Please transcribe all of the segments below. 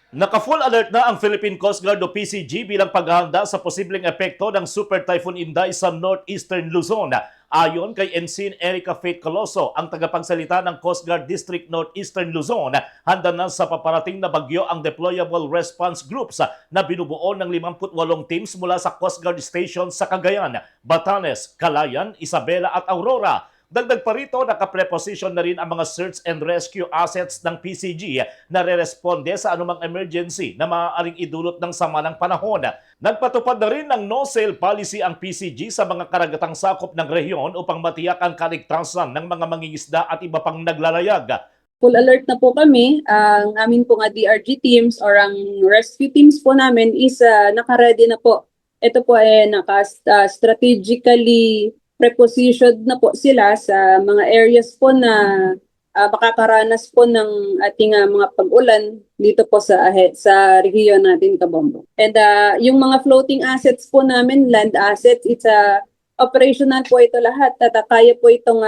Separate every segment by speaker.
Speaker 1: Naka-full alert na ang Philippine Coast Guard o PCG bilang paghahanda sa posibleng epekto ng Super Typhoon Inday sa northeastern Luzon. Ayon kay Ensign Erica Faith Coloso, ang tagapagsalita ng Coast Guard District Northeastern Luzon, handa na sa paparating na bagyo ang deployable response groups na binubuo ng 58 teams mula sa Coast Guard Station sa Cagayan, Batanes, Calayan, Isabela at Aurora. Dagdag pa rito, nakapreposition na rin ang mga search and rescue assets ng PCG na re-responde sa anumang emergency na maaaring idulot ng sama ng panahon. Nagpatupad na rin ng no-sail policy ang PCG sa mga karagatang sakop ng rehiyon upang matiyak ang kaligtasan ng mga mangingisda at iba pang naglalayag.
Speaker 2: Full alert na po kami. Ang amin po nga DRG teams or ang rescue teams po namin is naka-ready na po. Ito po ay strategically prepositioned na po sila sa mga areas po na makakaranas po ng ating mga pag-ulan dito po sa rehiyon natin, Kabombo. And yung mga floating assets po namin, land assets, it's operational po ito lahat at kaya po itong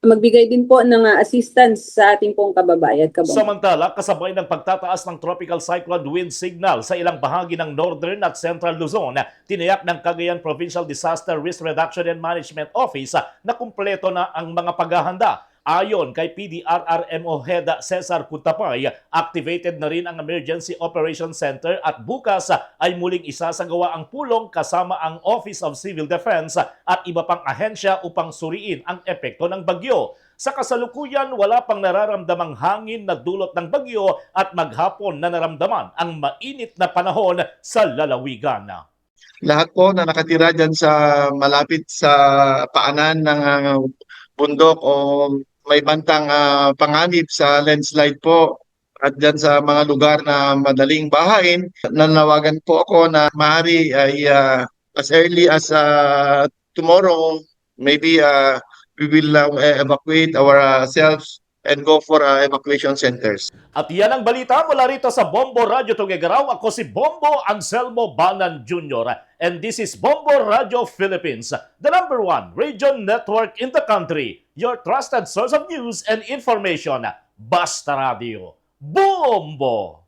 Speaker 2: magbigay din po ng assistance sa ating pong kababayan, Kabombo.
Speaker 1: Samantala, kasabay ng pagtataas ng tropical cyclone wind signal sa ilang bahagi ng northern at central Luzon, tiniyak ng Cagayan Provincial Disaster Risk Reduction and Management Office na kumpleto na ang mga paghahanda. Ayon kay PDRRMO Head Cesar Cuntapay, activated na rin ang Emergency Operations Center at bukas ay muling isasagawa ang pulong kasama ang Office of Civil Defense at iba pang ahensya upang suriin ang epekto ng bagyo. Sa kasalukuyan, wala pang nararamdamang hangin na dulot ng bagyo at maghapon na naramdaman ang mainit na panahon sa lalawigan.
Speaker 3: Lahat po na nakatira dyan sa malapit sa paanan ng bundok o may bantang panganib sa landslide po at dyan sa mga lugar na madaling bahain, nanawagan po ako na maaari ay as early as tomorrow, maybe we will evacuate ourselves and go for evacuation centers.
Speaker 1: At yan ang balita mula rito sa Bombo Radio Tuguegarao. Ako si Bombo Anselmo Banan Jr. And this is Bombo Radio Philippines, the #1 radio network in the country. Your trusted source of news and information. Basta Radio. Bombo!